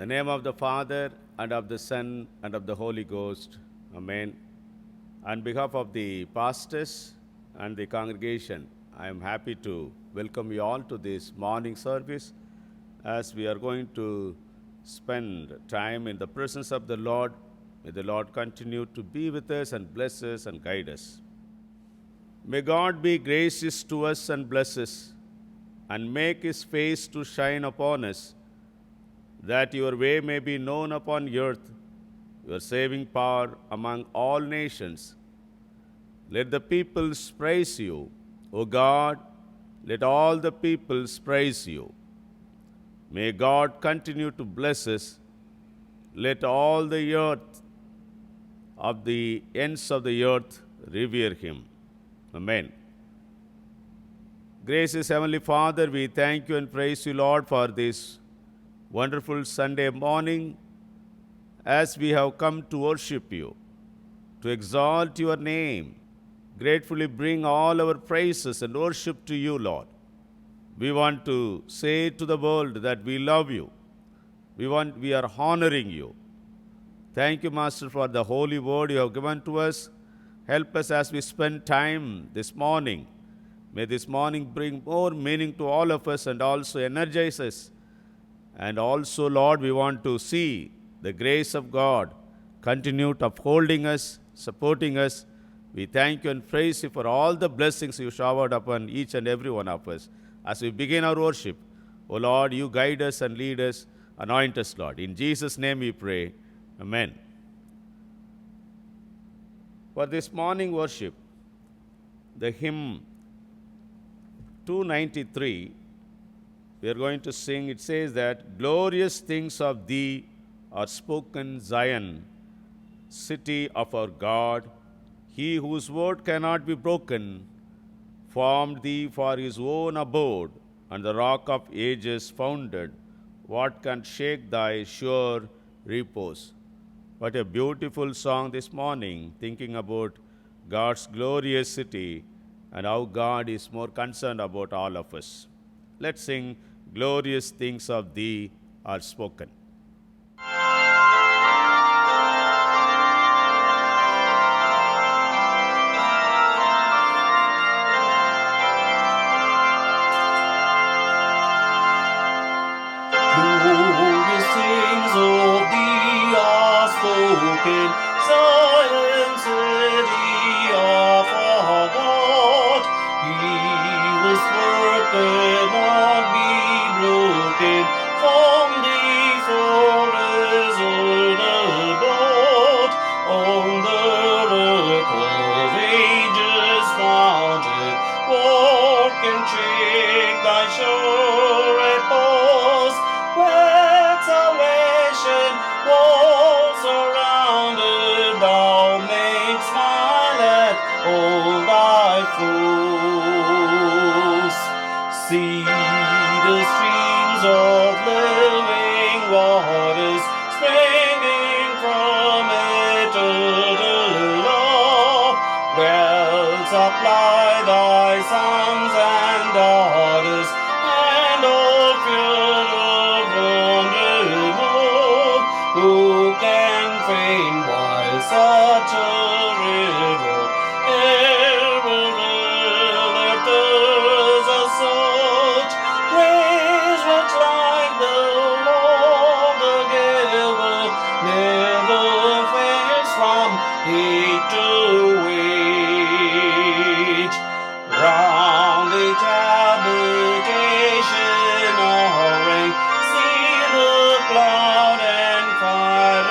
In the name of the Father, and of the Son, and of the Holy Ghost. Amen. On behalf of the pastors and the congregation, I am happy to welcome you all to this morning service as we are going to spend time in the presence of the Lord. May the Lord continue to be with us and bless us and guide us. May God be gracious to us and bless us, and make his face to shine upon us, that your way may be known upon earth, your saving power among all nations. Let the peoples praise you. O God, let all the peoples praise you. May God continue to bless us. Let all the earth of the ends of the earth revere him. Amen. Gracious Heavenly Father, we thank you and praise you, Lord, for this wonderful Sunday morning as we have come to worship you, to exalt your name, gratefully bring all our praises and worship to you, Lord. We want to say to the world that we love you. We are honoring you. Thank you, Master, for the holy word you have given to us. Help us as we spend time this morning. May this morning bring more meaning to all of us and also energize us. And also, Lord, we want to see the grace of God continue to upholding us, supporting us. We thank you and praise you for all the blessings you showered upon each and every one of us. As we begin our worship, O Lord, you guide us and lead us, anoint us, Lord. In Jesus' name we pray. Amen. For this morning worship, the hymn 293, we are going to sing. It says that, glorious things of thee are spoken, Zion, city of our God. He whose word cannot be broken formed thee for his own abode, and the rock of ages founded. What can shake thy sure repose? What a beautiful song this morning, thinking about God's glorious city and how God is more concerned about all of us. Let's sing, glorious things of thee are spoken. Glorious things of thee are spoken, Zion, city of our God. He was work cannot be broken, from thee forever abode. On the rock of ages founded, what can shake thy sure repose? When salvation was surrounded, thou mayst smile at all thy foes. See the streams of living waters springing from eternal love. Well supply thy sons and daughters, and all fear of wonder remove. Who can faint while such a river ever let thirst as such? Praise which like the Lord the giver never fails from age to age. Round each habitation ring, see the cloud and fire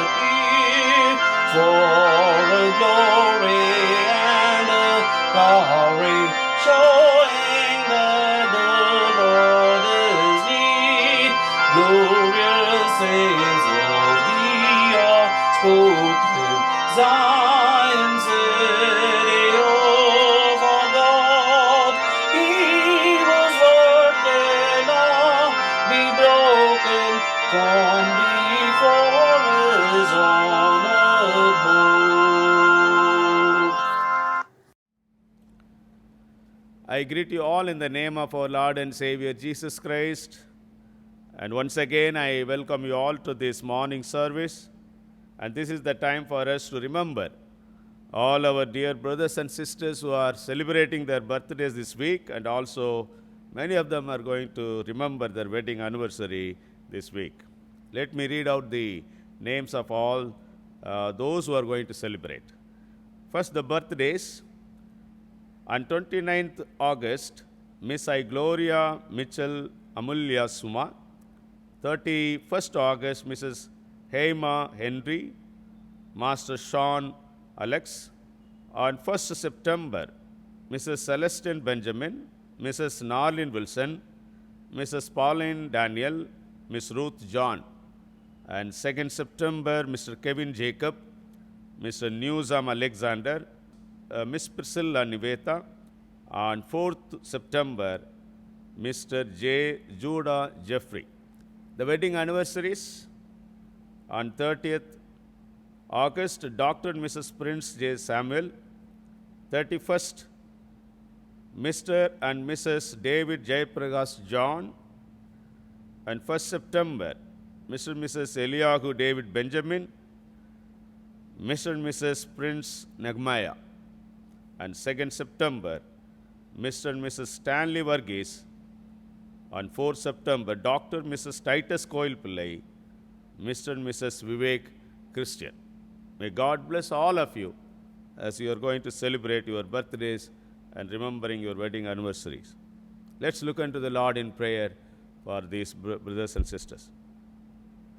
appear, for a glory and a glory, showing that the Lord is near. Glorious things of thee are spoken, Zion, city of our God. He was word cannot be broken, from before his own abode. I greet you all in the name of our Lord and Savior Jesus Christ. And once again, I welcome you all to this morning service. And this is the time for us to remember all our dear brothers and sisters who are celebrating their birthdays this week, and also many of them are going to remember their wedding anniversary this week. Let me read out the names of all those who are going to celebrate. First, the birthdays. On 29th August, Miss I. Gloria Mitchell Amulya Suma. 31st August, Mrs. Hema Henry, Master Sean Alex. On 1st September, Mrs. Celestine Benjamin, Mrs. Narlin Wilson, Mrs. Pauline Daniel, Miss Ruth John. And 2nd September, Mr. Kevin Jacob, Mr. Newsam Alexander, Miss Priscilla Niveta. On 4th September, Mr. J. Judah Jeffrey. The wedding anniversaries. On 30th August, Dr. and Mrs. Prince J. Samuel. 31st, Mr. and Mrs. David Jayaprakash John. And 1st September, Mr. and Mrs. Eliyahu David Benjamin. Mr. and Mrs. Prince Nagmaya. And 2nd September, Mr. and Mrs. Stanley Varghese. On 4th September, Dr. and Mrs. Titus Koil Pillai, Mr. and Mrs. Vivek Christian. May God bless all of you as you are going to celebrate your birthdays and remembering your wedding anniversaries. Let's look unto the Lord in prayer for these brothers and sisters.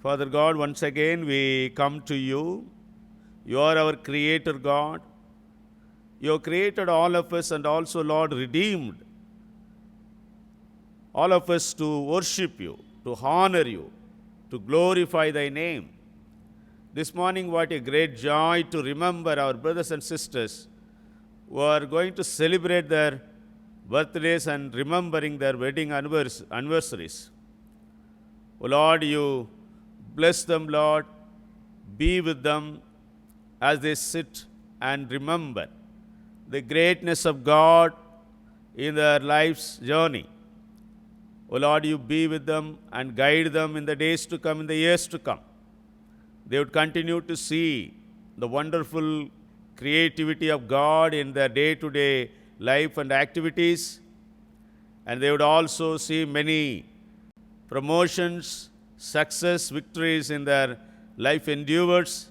Father God, once again we come to you. You are our Creator God. You have created all of us and also, Lord, redeemed all of us to worship you, to honor you, to glorify thy name. This morning, what a great joy to remember our brothers and sisters who are going to celebrate their birthdays and remembering their wedding anniversaries. Oh Lord, you bless them, Lord. Be with them as they sit and remember the greatness of God in their life's journey. O Lord, you be with them and guide them in the days to come, in the years to come. They would continue to see the wonderful creativity of God in their day-to-day life and activities. And they would also see many promotions, success, victories in their life endeavors.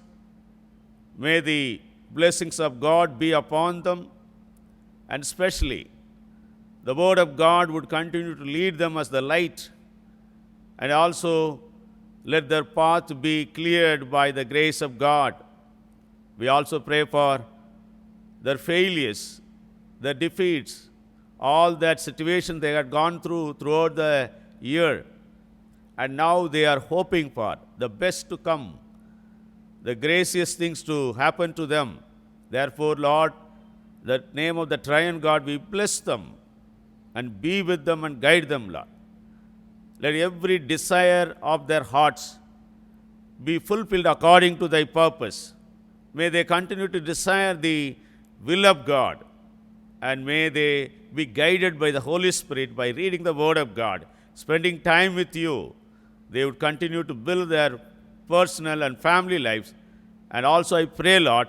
May the blessings of God be upon them, and especially the Word of God would continue to lead them as the light, and also let their path be cleared by the grace of God. We also pray for their failures, their defeats, all that situation they had gone throughout the year, and now they are hoping for the best to come, the gracious things to happen to them. Therefore, Lord, the name of the Triune God, we bless them and be with them and guide them, Lord. Let every desire of their hearts be fulfilled according to thy purpose. May they continue to desire the will of God, and may they be guided by the Holy Spirit by reading the Word of God, spending time with you. They would continue to build their personal and family lives. And also I pray, Lord,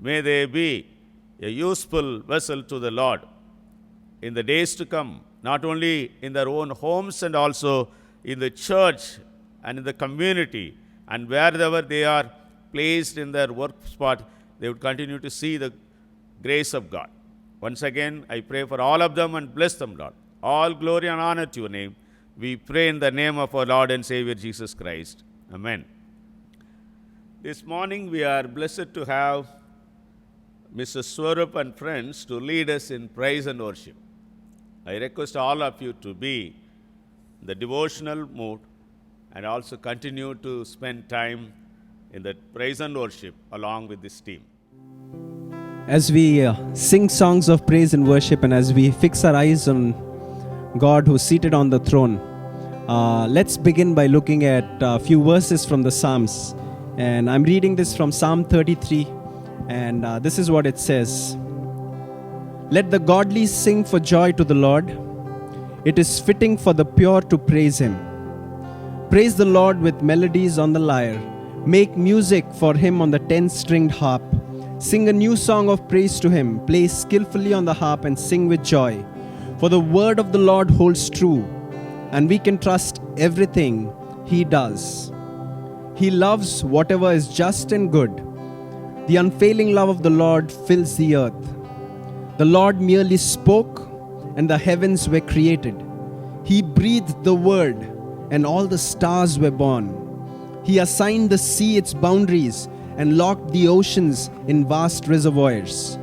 may they be a useful vessel to the Lord in the days to come, not only in their own homes and also in the church and in the community, and wherever they are placed in their work spot, they would continue to see the grace of God. Once again, I pray for all of them and bless them, Lord. All glory and honor to your name. We pray in the name of our Lord and Savior Jesus Christ. Amen. This morning we are blessed to have Mr. Swarup and friends to lead us in praise and worship. I request all of you to be in the devotional mood and also continue to spend time in the praise and worship along with this team. As we sing songs of praise and worship, and as we fix our eyes on God who's seated on the throne, let's begin by looking at a few verses from the Psalms. And I'm reading this from Psalm 33, and this is what it says. Let the godly sing for joy to the Lord. It is fitting for the pure to praise Him. Praise the Lord with melodies on the lyre. Make music for him on the 10-stringed harp. Sing a new song of praise to him. Play skillfully on the harp and sing with joy. For the word of the Lord holds true, and we can trust everything he does. He loves whatever is just and good. The unfailing love of the Lord fills the earth. The Lord merely spoke, and the heavens were created. He breathed the word, and all the stars were born. He assigned the sea its boundaries and locked the oceans in vast reservoirs.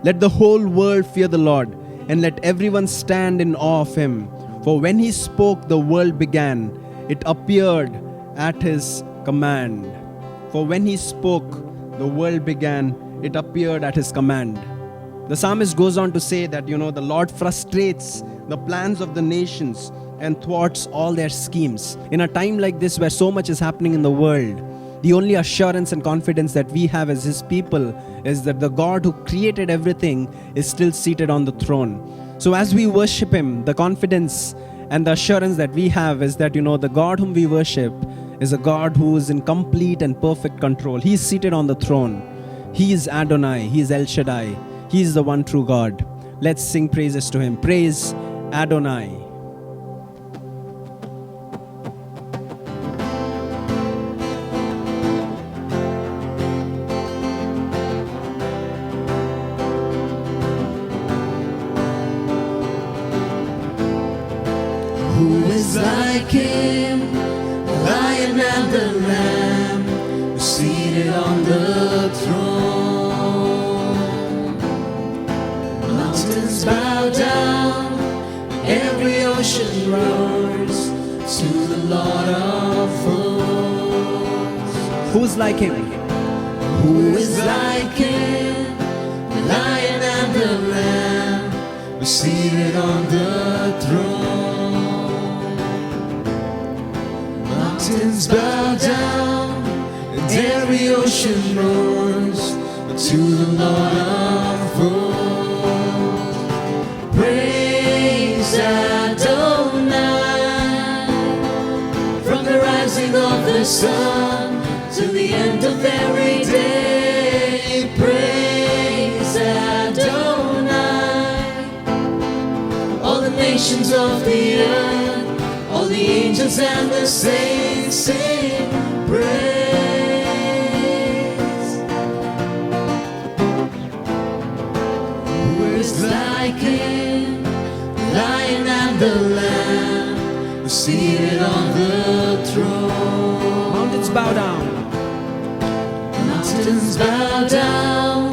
Let the whole world fear the Lord, and let everyone stand in awe of him. For when he spoke, the world began. It appeared at his command. For when he spoke, the world began. It appeared at his command. The psalmist goes on to say that, the Lord frustrates the plans of the nations and thwarts all their schemes. In a time like this where so much is happening in the world, the only assurance and confidence that we have as his people is that the God who created everything is still seated on the throne. So as we worship him, the confidence and the assurance that we have is that, the God whom we worship is a God who is in complete and perfect control. He is seated on the throne. He is Adonai. He is El Shaddai. He is the one true God. Let's sing praises to him. Praise Adonai. Who is like him, the Lion and the Lamb, seated on the throne? Mountains bow down, every ocean roars to the Lord of hosts. Who's like him? Who is like him, the Lion and the Lamb, seated on the throne? Mountains bow down, and every ocean roars to the Lord of hosts. Praise Adonai, from the rising of the sun to the end of every day. Praise Adonai, all the nations of the earth, all the angels and the saints sing praise. Who is like him, the Lion and the Lamb, seated on the throne? Mountains bow down. Mountains bow down,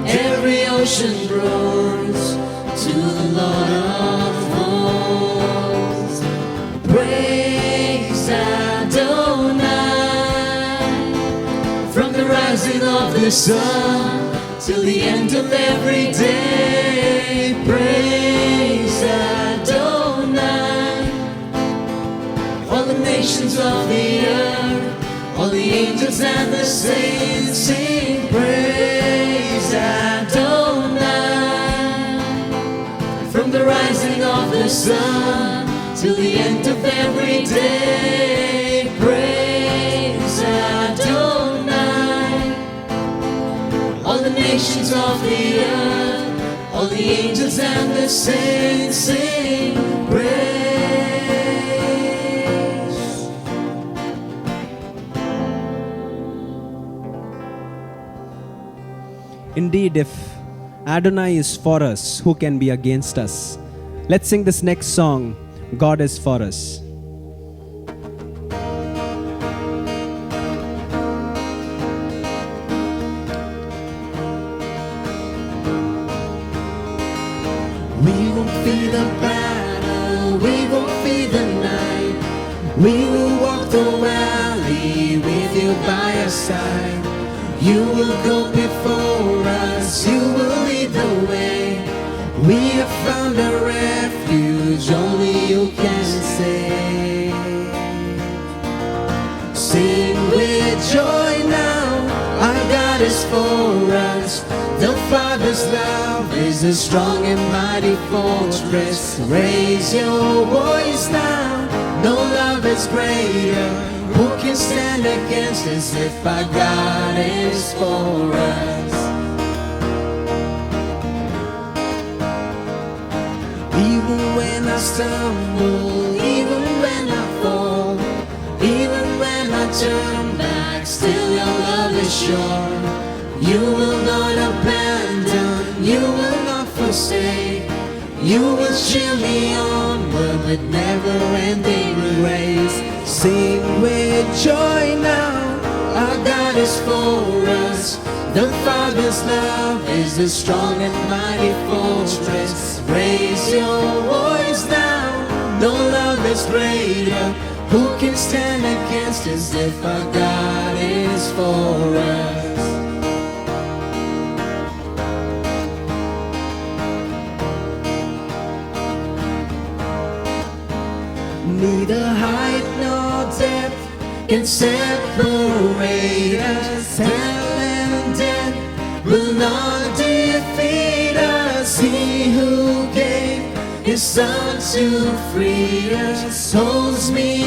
every ocean roars to the Lord of hosts. Praise Adonai, from the rising of the sun till the end of every day. Praise Adonai, all the nations of the earth, all the angels and the saints sing praise Adonai, from the rising of the sun till the end of every day. Praise Adonai, all the nations of the earth, all the angels and the saints sing praise. Indeed, if Adonai is for us, who can be against us? Let's sing this next song, God is for us. We won't fear the battle, we won't fear the night. We will walk the valley with you by our side. You will go before us, you will lead the way. We have found a refuge, only you can save. Sing with joy now, our God is for us. The Father's love is a strong and mighty fortress. Raise your voice now, No love is greater. Who can stand against us if our God is for us? Even when I stumble, even when I fall, even when I turn back, still your love is sure. You will not abandon, you will not forsake. You will cheer me onward with never-ending grace. Sing with joy now, our God is for us. The Father's love is a strong and mighty fortress. Raise your voice now, no love is greater. Who can stand against us if our God is for us? Neither height nor depth can separate us. Hell and death will not defeat us. He who gave His Son to free us holds me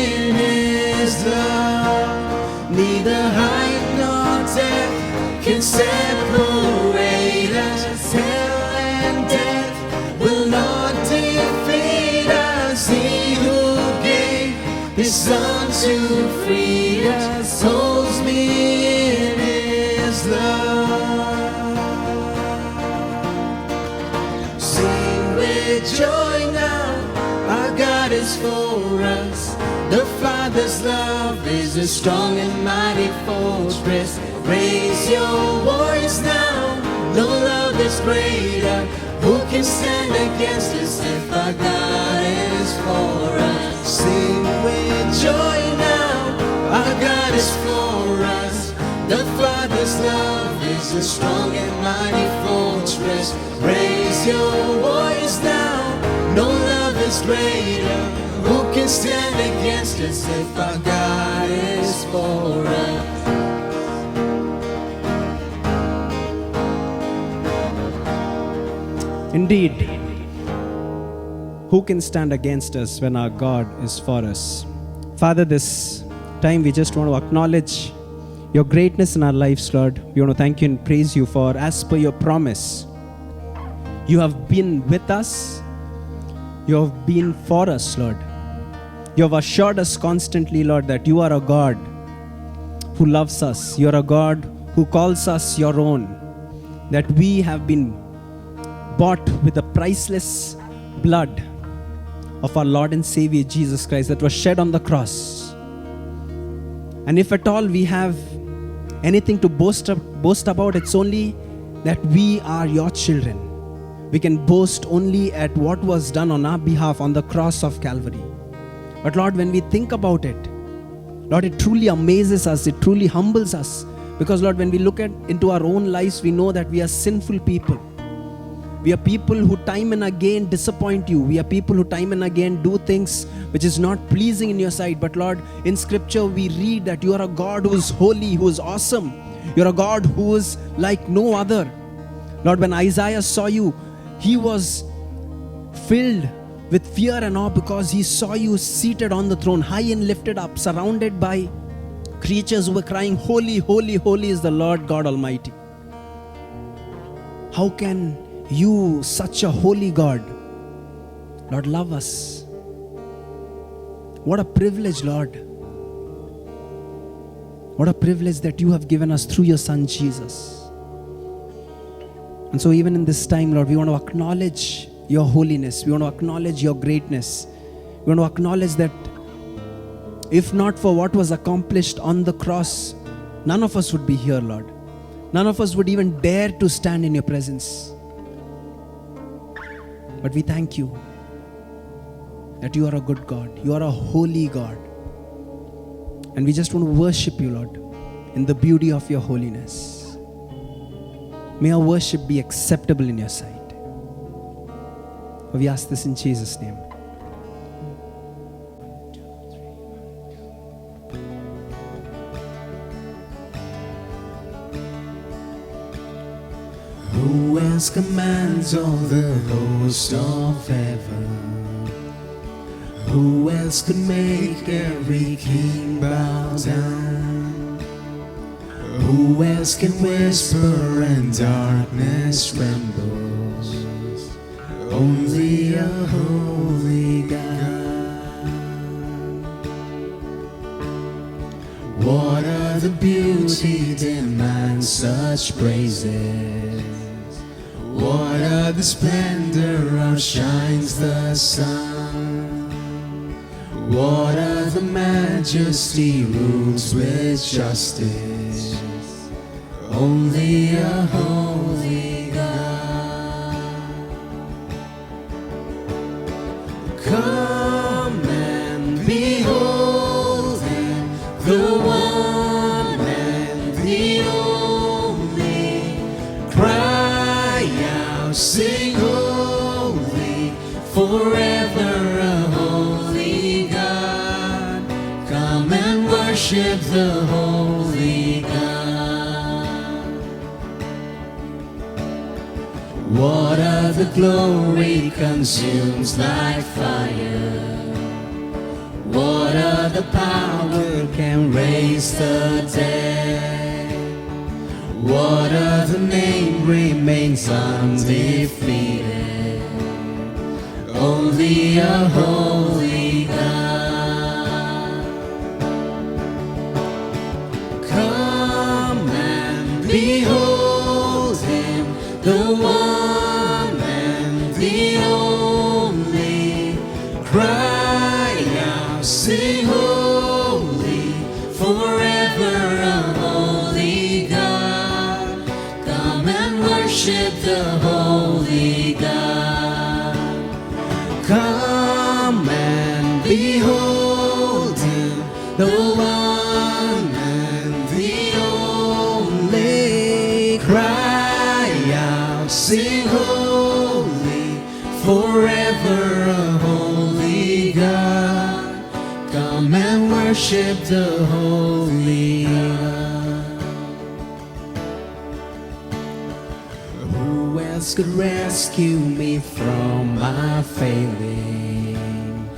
in His love. Neither height nor depth can separate us. Hell and death will not defeat us. He who gave His Son to free us holds me in His love. Sing with joy now, our God is for us. The Father's love is a strong and mighty fortress. Raise your voice now, no love is greater. Who can stand against us if our God is for us? Sing with joy now, our God is for us. The Father's love is a strong and mighty fortress. Raise your voice now, no love is greater. Who can stand against us if our God is for us? Indeed, who can stand against us when our God is for us? Father, this time we just want to acknowledge your greatness in our lives, Lord. We want to thank you and praise you for, as per your promise, you have been with us, you have been for us, Lord. You have assured us constantly, Lord, that you are a God who loves us. You are a God who calls us your own, that we have been bought with the priceless blood of our Lord and Savior Jesus Christ that was shed on the cross. And if at all we have anything to boast about, it's only that we are your children. We can boast only at what was done on our behalf on the cross of Calvary. But Lord, when we think about it, Lord, it truly amazes us, it truly humbles us. Because Lord, when we look into our own lives, we know that we are sinful people. We are people who time and again disappoint you. We are people who time and again do things which is not pleasing in your sight. But Lord, in scripture we read that you are a God who is holy, who is awesome. You are a God who is like no other. Lord, when Isaiah saw you, he was filled with fear and awe because he saw you seated on the throne, high and lifted up, surrounded by creatures who were crying, holy, holy, holy is the Lord God Almighty. How can you, such a holy God, Lord, love us? What a privilege, Lord. What a privilege that you have given us through your Son Jesus. And so even in this time, Lord, we want to acknowledge your holiness. We want to acknowledge your greatness. We want to acknowledge that if not for what was accomplished on the cross, none of us would be here, Lord. None of us would even dare to stand in your presence. But we thank you that you are a good God. You are a holy God. And we just want to worship you, Lord, in the beauty of your holiness. May our worship be acceptable in your sight. For we ask this in Jesus' name. Who else commands all the host of heaven? Who else could make every king bow down? Who else can whisper and darkness trembles? Only a holy God. What other beauty demands such praises? What other splendor outshines the sun? What other majesty rules with justice? Only a holy God. Come and behold Him, the one and the only. Cry out, sing holy, forever a holy God. Come and worship the holy God. What other glory consumes like fire? What other power can raise the dead? What other name remains undefeated? Only a holy God. Come and behold Him, the one and the only. Cry out, sing holy, forever a holy God. Come and worship the holy God. Come and behold Him, the one and the only. Cry out, sing holy, forever a holy God. Come and worship the holy God. Who else could rescue me from my failing?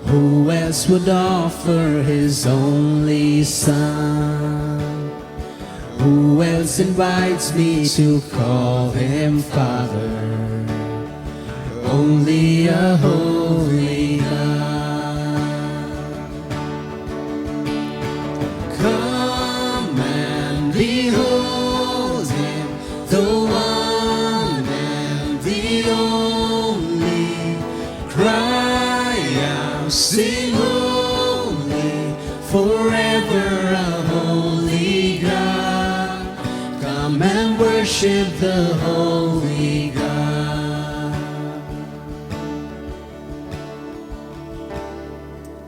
Who else would offer His only Son? Who else invites me to call Him Father? Only a holy God. Come and behold Him, the one and the only. Cry out, sing holy, forever a holy God. Come and worship the holy God.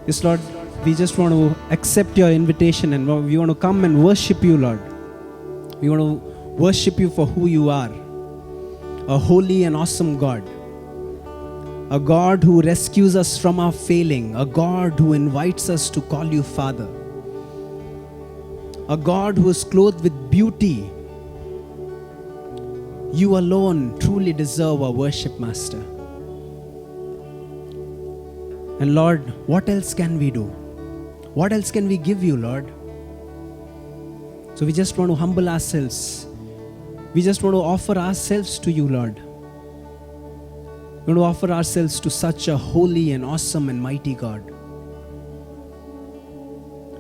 Yes, Lord, we just want to accept your invitation and we want to come and worship you, Lord. We want to worship you for who you are, a holy and awesome God. A God who rescues us from our failing, a God who invites us to call you Father, a God who is clothed with beauty. You alone truly deserve our worship, Master. And Lord, what else can we do? What else can we give you, Lord? So we just want to humble ourselves. We just want to offer ourselves to you, Lord. We want to offer ourselves to such a holy and awesome and mighty God.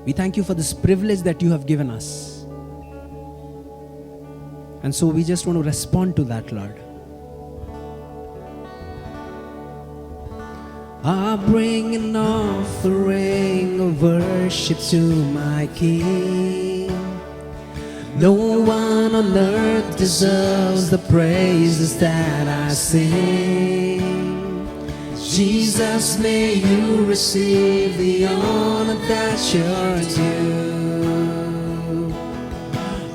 We thank you for this privilege that you have given us. And so we just want to respond to that, Lord. I bring an offering of worship to my King. No one on earth deserves the praises that I sing. Jesus, may you receive the honor that you're due.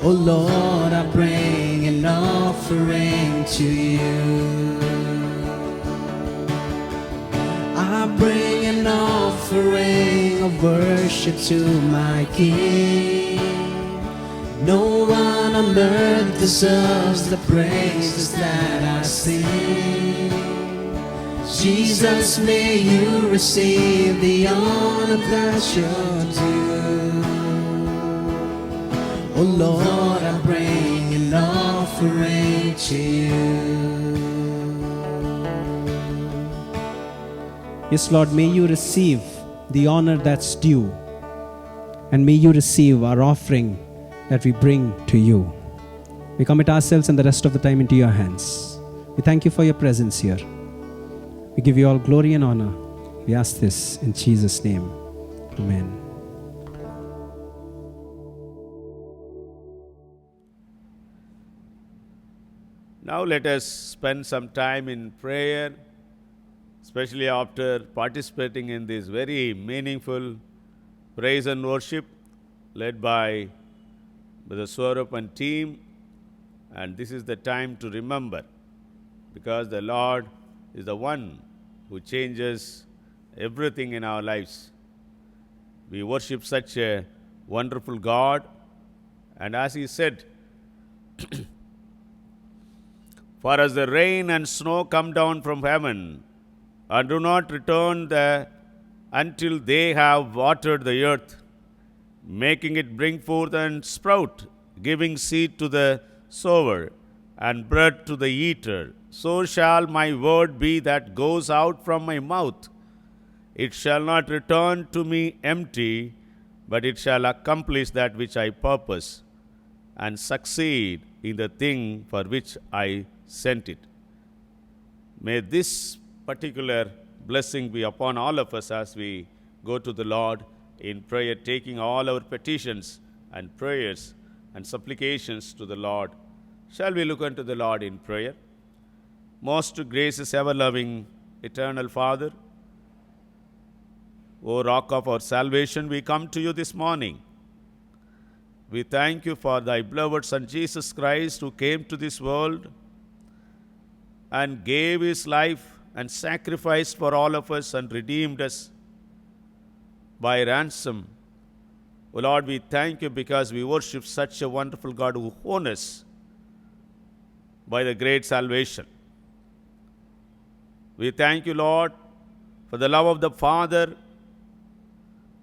Oh Lord, I bring an offering to you. I bring an offering of worship to my King. No one on earth deserves the praises that I sing. Jesus, may you receive the honor that you're due. Oh Lord, I bring an offering to you. Yes, Lord, may you receive the honor that's due. And may you receive our offering that we bring to you. We commit ourselves and the rest of the time into your hands. We thank you for your presence here. We give you all glory and honor. We ask this in Jesus' name. Amen. Now let us spend some time in prayer, especially after participating in this very meaningful praise and worship led by Brother Swarup and team. And this is the time to remember, because the Lord is the one who changes everything in our lives. We worship such a wonderful God, and as he said, for as the rain and snow come down from heaven and do not return there until they have watered the earth, making it bring forth and sprout, giving seed to the sower and bread to the eater, so shall my word be that goes out from my mouth. It shall not return to me empty, but it shall accomplish that which I purpose, and succeed in the thing for which I sent it. May this particular blessing be upon all of us as we go to the Lord in prayer, taking all our petitions and prayers and supplications to the Lord. Shall we look unto the Lord in prayer? Most gracious, ever-loving, eternal Father, O rock of our salvation, we come to you this morning. We thank you for thy beloved Son Jesus Christ, who came to this world and gave his life and sacrificed for all of us and redeemed us by ransom. O Lord, we thank you because we worship such a wonderful God who owns us by the great salvation. We thank you, Lord, for the love of the Father.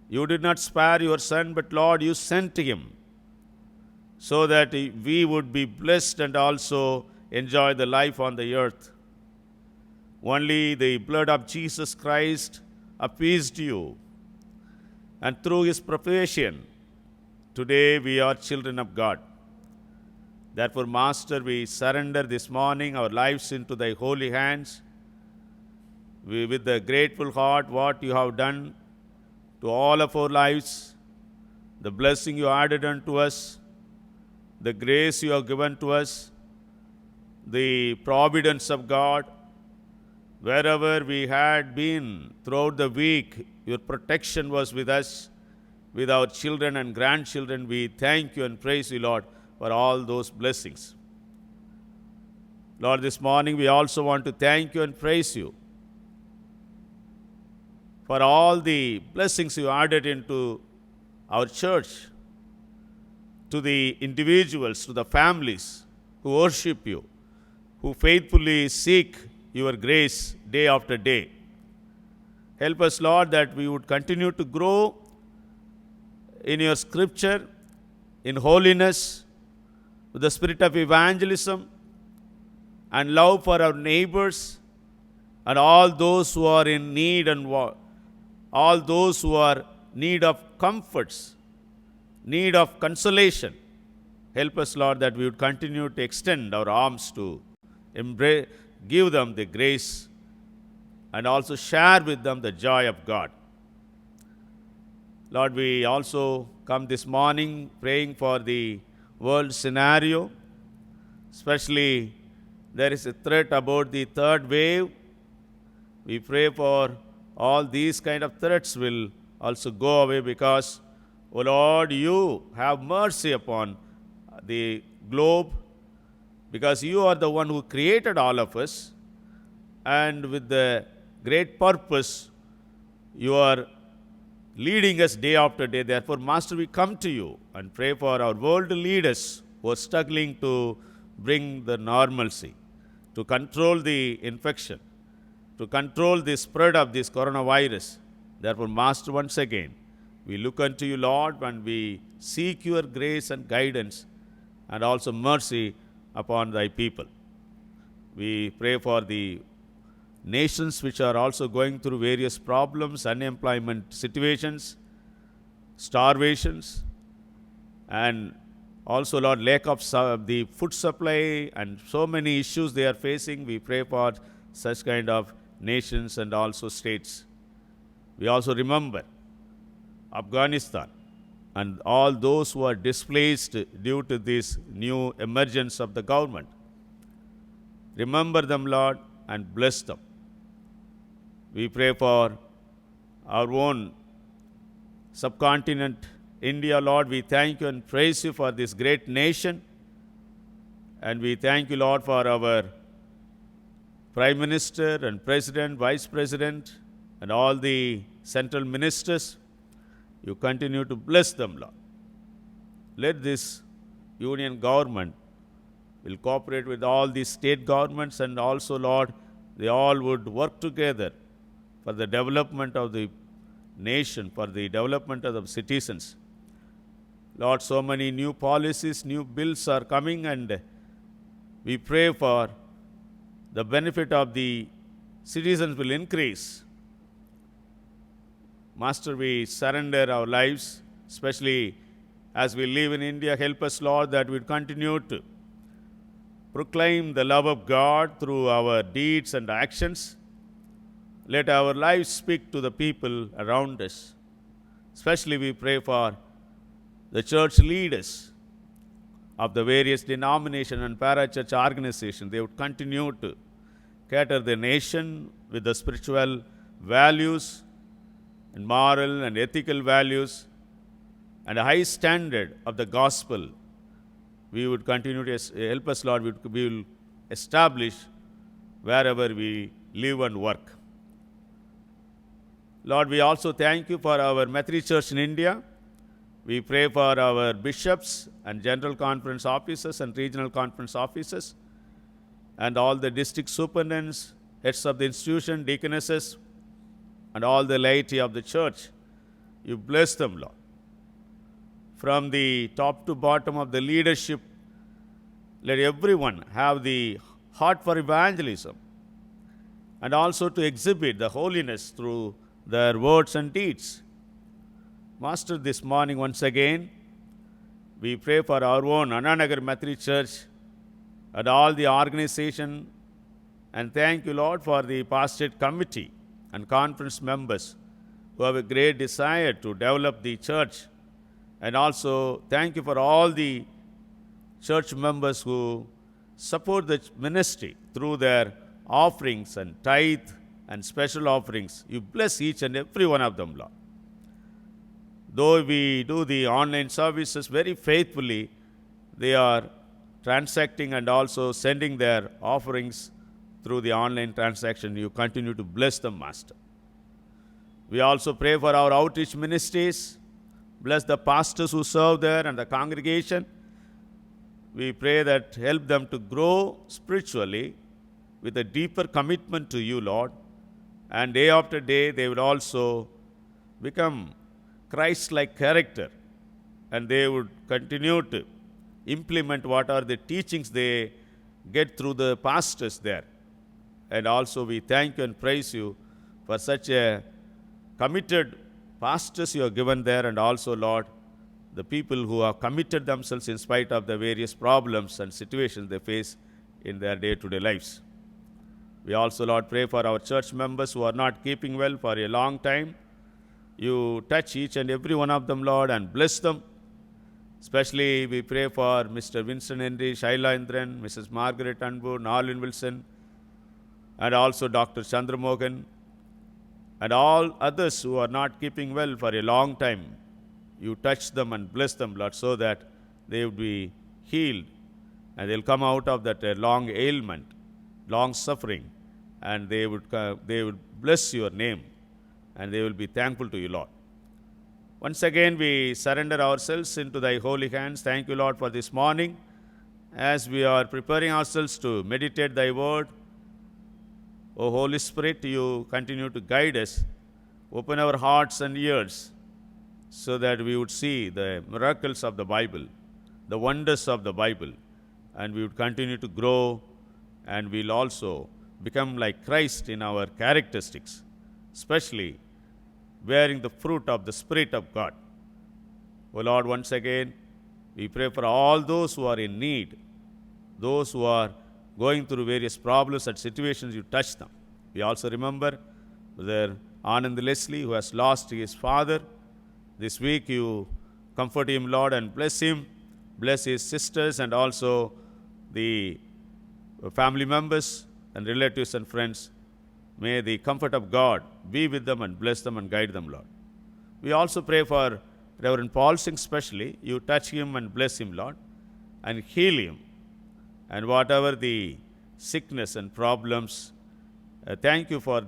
You did not spare your Son, but Lord, you sent him so that we would be blessed and also enjoy the life on the earth. Only the blood of Jesus Christ appeased you, and through his propitiation, today we are children of God. Therefore, Master, we surrender this morning our lives into thy holy hands. We, with a grateful heart, what you have done to all of our lives, the blessing you added unto us, the grace you have given to us, the providence of God. Wherever we had been throughout the week, your protection was with us, with our children and grandchildren. We thank you and praise you, Lord, for all those blessings. Lord, this morning we also want to thank you and praise you for all the blessings you added into our church, to the individuals, to the families who worship you, who faithfully seek your grace day after day. Help us, Lord, that we would continue to grow in your scripture, in holiness, with the spirit of evangelism and love for our neighbors and all those who are in need and all those who are need of comforts, need of consolation. Help us, Lord, that we would continue to extend our arms to embrace, give them the grace and also share with them the joy of God. Lord, we also come this morning praying for the world scenario. Especially, there is a threat about the third wave. We pray for all these kind of threats will also go away because, O Lord, you have mercy upon the globe, because you are the one who created all of us, and with the great purpose, you are leading us day after day. Therefore, Master, we come to you and pray for our world leaders who are struggling to bring the normalcy, to control the infection. to control the spread of this coronavirus. Therefore, Master, once again, we look unto you, Lord, and we seek your grace and guidance and also mercy upon thy people. We pray for the nations which are also going through various problems, unemployment situations, starvations, and also, Lord, lack of the food supply and so many issues they are facing. We pray for such kind of nations and also states. We also remember Afghanistan and all those who are displaced due to this new emergence of the government. Remember them, Lord, and bless them. We pray for our own subcontinent, India, Lord. We thank you and praise you for this great nation. And we thank you, Lord, for our Prime Minister and President, Vice President, and all the central ministers. You continue to bless them, Lord. Let this union government will cooperate with all the state governments, and also, Lord, they all would work together for the development of the nation, for the development of the citizens. Lord, so many new policies, new bills are coming, and we pray for the benefit of the citizens will increase. Master, we surrender our lives, especially as we live in India. Help us, Lord, that we continue to proclaim the love of God through our deeds and actions. Let our lives speak to the people around us. Especially we pray for the church leaders of the various denomination and parachurch organizations. They would continue to cater the nation with the spiritual values and moral and ethical values and a high standard of the gospel. We would continue to help us, Lord. We will establish wherever we live and work. Lord, we also thank you for our Methodist Church in India. We pray for our bishops and general conference officers and regional conference officers and all the district superintendents, heads of the institution, deaconesses, and all the laity of the church. You bless them, Lord. From the top to bottom of the leadership, let everyone have the heart for evangelism and also to exhibit the holiness through their words and deeds. Master, this morning once again, we pray for our own Annanagar Methodist Church and all the organization, and thank you, Lord, for the pastorate committee and conference members who have a great desire to develop the church. And also thank you for all the church members who support the ministry through their offerings and tithe and special offerings. You bless each and every one of them, Lord. Though we do the online services very faithfully, they are transacting and also sending their offerings through the online transaction. You continue to bless them, Master. We also pray for our outreach ministries. Bless the pastors who serve there and the congregation. We pray that help them to grow spiritually with a deeper commitment to you, Lord. And day after day, they will also become Christ-like character, and they would continue to implement what are the teachings they get through the pastors there. And also we thank you and praise you for such a committed pastors you have given there, and also, Lord, the people who have committed themselves in spite of the various problems and situations they face in their day-to-day lives. We also, Lord, pray for our church members who are not keeping well for a long time. You touch each and every one of them, Lord, and bless them. Especially we pray for Mr. Vincent Henry, Shaila Indran, Mrs. Margaret Anbu, Narlin Wilson, and also Dr. Chandramohan, and all others who are not keeping well for a long time. You touch them and bless them, Lord, so that they would be healed and they'll come out of that long ailment, long suffering, and they would bless your name and they will be thankful to you, Lord. Once again, we surrender ourselves into thy holy hands. Thank you, Lord, for this morning. As we are preparing ourselves to meditate thy word, O Holy Spirit, you continue to guide us. Open our hearts and ears so that we would see the miracles of the Bible, the wonders of the Bible, and we would continue to grow, and we'll also become like Christ in our characteristics, especially bearing the fruit of the Spirit of God. O Lord, once again, we pray for all those who are in need, those who are going through various problems and situations, you touch them. We also remember Brother Anand Leslie, who has lost his father. This week you comfort him, Lord, and bless him. Bless his sisters and also the family members and relatives and friends. May the comfort of God be with them and bless them and guide them, Lord. We also pray for Reverend Paul Singh especially. You touch him and bless him, Lord, and heal him. And whatever the sickness and problems, thank you for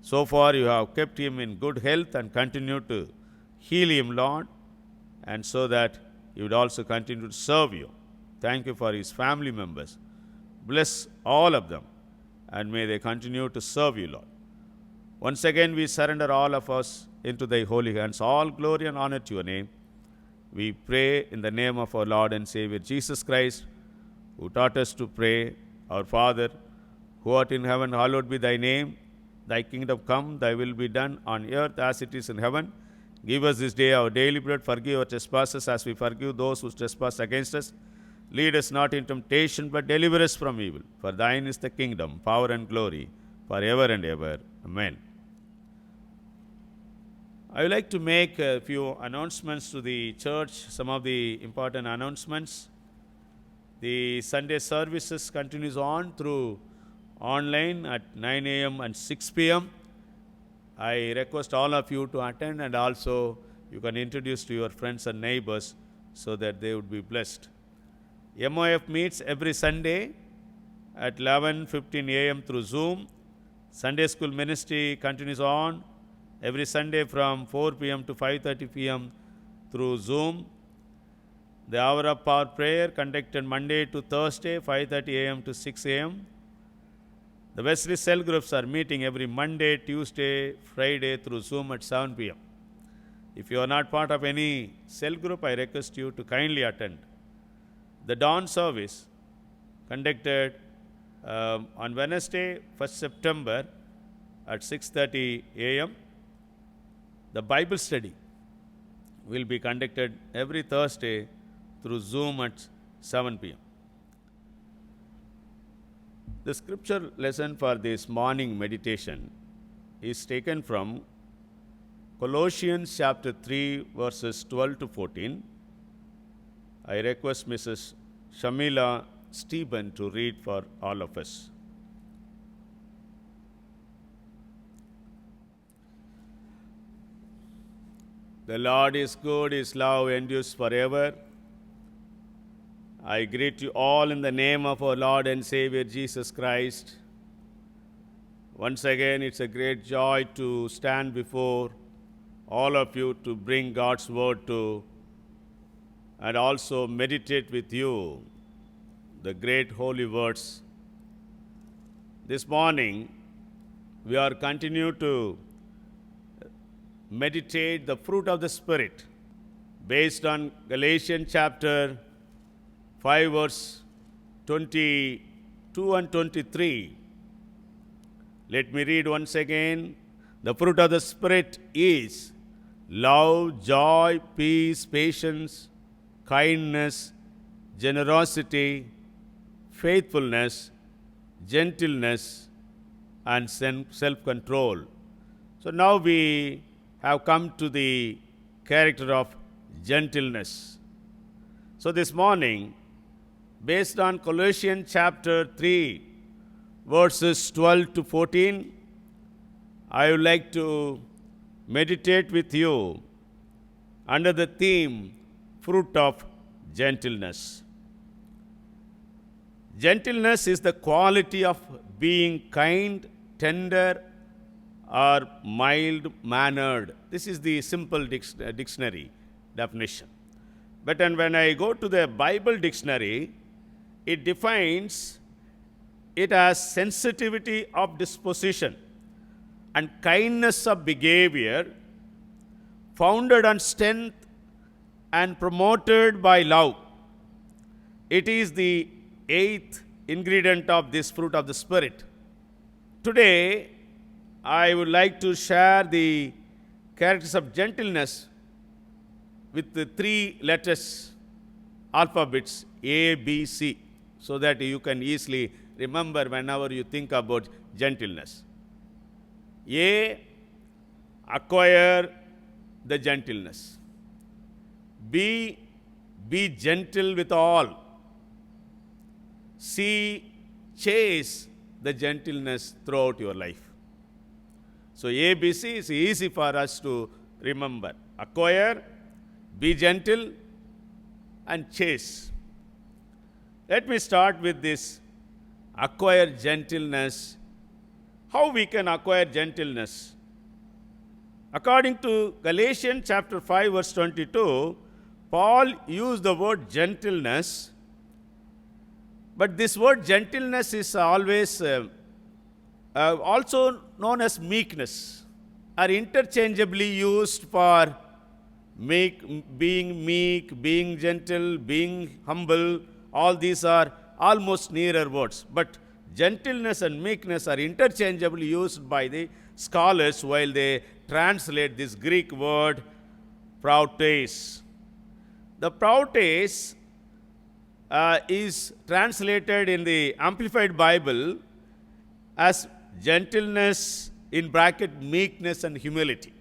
so far you have kept him in good health and continue to heal him, Lord, and so that he would also continue to serve you. Thank you for his family members. Bless all of them, and may they continue to serve you, Lord. Once again, we surrender all of us into thy holy hands. All glory and honor to your name. We pray in the name of our Lord and Savior Jesus Christ, who taught us to pray, Our Father, who art in heaven, hallowed be thy name. Thy kingdom come, thy will be done on earth as it is in heaven. Give us this day our daily bread. Forgive our trespasses as we forgive those who trespass against us. Lead us not into temptation, but deliver us from evil. For thine is the kingdom, power and glory, forever and ever. Amen. I would like to make a few announcements to the church, some of the important announcements. The Sunday services continues on through online at 9 a.m. and 6 p.m. I request all of you to attend, and also you can introduce to your friends and neighbors so that they would be blessed. MOF meets every Sunday at 11:15 a.m. through Zoom. Sunday school ministry continues on every Sunday from 4 p.m. to 5:30 p.m. through Zoom. The hour of power prayer conducted Monday to Thursday, 5:30 a.m. to 6 a.m. The Wesley cell groups are meeting every Monday, Tuesday, Friday through Zoom at 7 p.m. If you are not part of any cell group, I request you to kindly attend. The dawn service conducted on Wednesday, 1st September at 6:30 a.m. The Bible study will be conducted every Thursday through Zoom at 7 p.m. The scripture lesson for this morning meditation is taken from Colossians chapter 3, verses 12 to 14. I request Mrs. Shamila Stephen to read for all of us. The Lord is good, His love endures forever. I greet you all in the name of our Lord and Savior Jesus Christ. Once again, it's a great joy to stand before all of you to bring God's word to and also meditate with you the great holy words. This morning, we are continuing to meditate the fruit of the Spirit based on Galatians chapter 5 verse 22 and 23. Let me read once again. The fruit of the Spirit is love, joy, peace, patience, kindness, generosity, faithfulness, gentleness, and self-control. So now we have come to the character of gentleness. So this morning, based on Colossians chapter 3, verses 12 to 14, I would like to meditate with you under the theme, fruit of gentleness. Gentleness is the quality of being kind, tender, or mild-mannered. This is the simple dictionary definition. But when I go to the Bible dictionary, it defines it has sensitivity of disposition and kindness of behavior, founded on strength and promoted by love. It is the eighth ingredient of this fruit of the Spirit. Today, I would like to share the characters of gentleness with the three letters, alphabets A, B, C, so that you can easily remember whenever you think about gentleness. A, acquire the gentleness. B, be gentle with all. C, chase the gentleness throughout your life. So ABC is easy for us to remember. Acquire, be gentle, and chase. Let me start with this acquire gentleness. How we can acquire gentleness? According to Galatians chapter 5 verse 22, Paul used the word gentleness, but this word gentleness is always also known as meekness, are interchangeably used for being meek, being gentle, being humble. All these are almost nearer words. But gentleness and meekness are interchangeably used by the scholars while they translate this Greek word prautes. The prautes is translated in the Amplified Bible as gentleness, in bracket meekness and humility.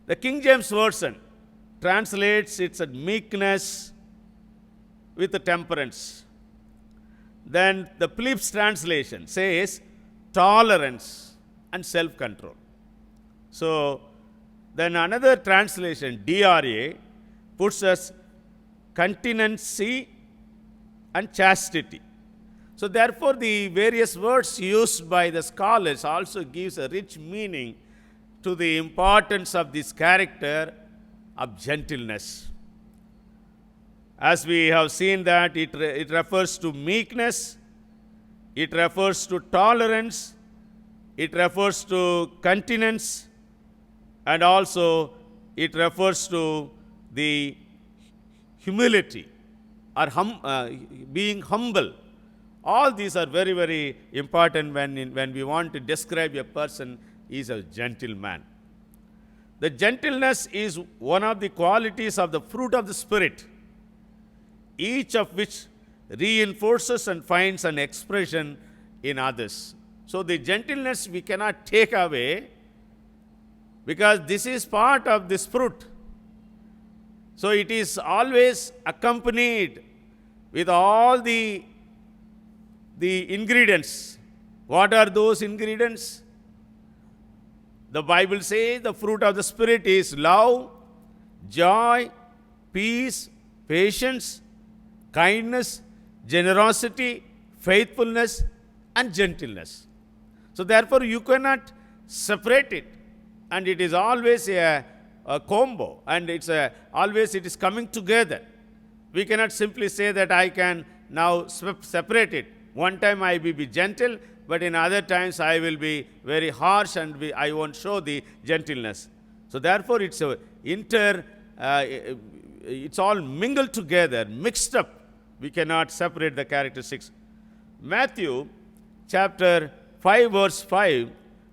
The King James Version translates it as meekness with the temperance. Then the Phillips translation says tolerance and self-control. So then another translation, DRA, puts us continency and chastity. So therefore the various words used by the scholars also gives a rich meaning to the importance of this character of gentleness. As we have seen that it refers to meekness, it refers to tolerance, it refers to continence, and also it refers to the humility or being humble. All these are very, very important when we want to describe a person is a gentleman. The gentleness is one of the qualities of the fruit of the Spirit, each of which reinforces and finds an expression in others. So the gentleness we cannot take away because this is part of this fruit. So it is always accompanied with all the ingredients. What are those ingredients? The Bible says the fruit of the Spirit is love, joy, peace, patience, kindness, generosity, faithfulness, and gentleness. So therefore you cannot separate it, and it is always a combo, and always it is coming together. We cannot simply say that I can now separate it. One time I will be gentle, but in other times I will be very harsh and I won't show the gentleness. So therefore it's it's all mingled together, mixed up. We cannot separate the characteristics. Matthew chapter 5 verse 5,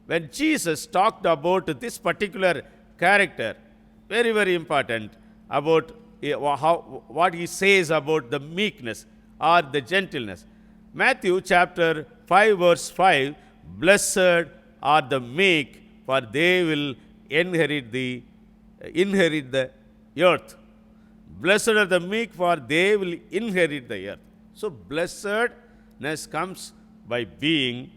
when Jesus talked about this particular character, very, very important, about what he says about the meekness or the gentleness. Matthew chapter 5 verse 5, blessed are the meek, for they will inherit the earth. Blessed are the meek, for they will inherit the earth. So blessedness comes by being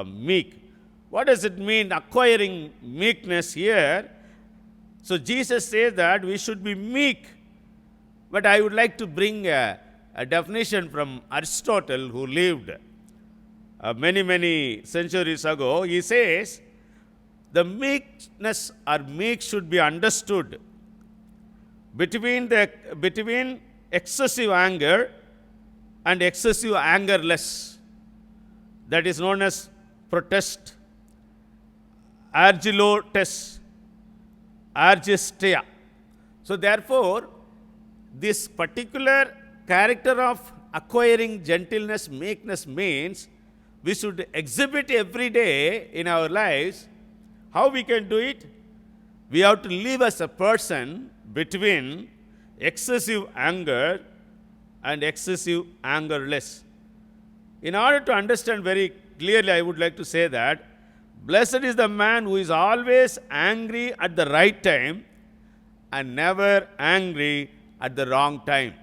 meek. What does it mean, acquiring meekness here? So Jesus says that we should be meek. But I would like to bring a definition from Aristotle, who lived many, many centuries ago. He says, the meekness or meek should be understood between excessive anger and excessive angerless. that is known as protest, argilotes, argistia. So therefore, this particular character of acquiring gentleness, meekness means we should exhibit every day in our lives. How we can do it? We have to live as a person between excessive anger and excessive angerless. In order to understand very clearly, I would like to say that blessed is the man who is always angry at the right time and never angry at the wrong time.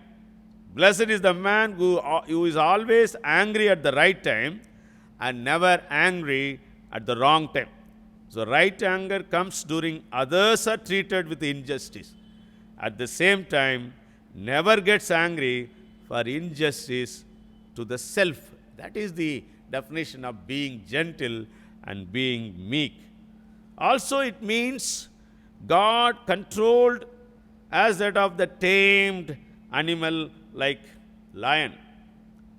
Blessed is the man who is always angry at the right time and never angry at the wrong time. So right anger comes during others are treated with injustice. At the same time, never gets angry for injustice to the self. That is the definition of being gentle and being meek. Also, it means God controlled as that of the tamed animal like lion,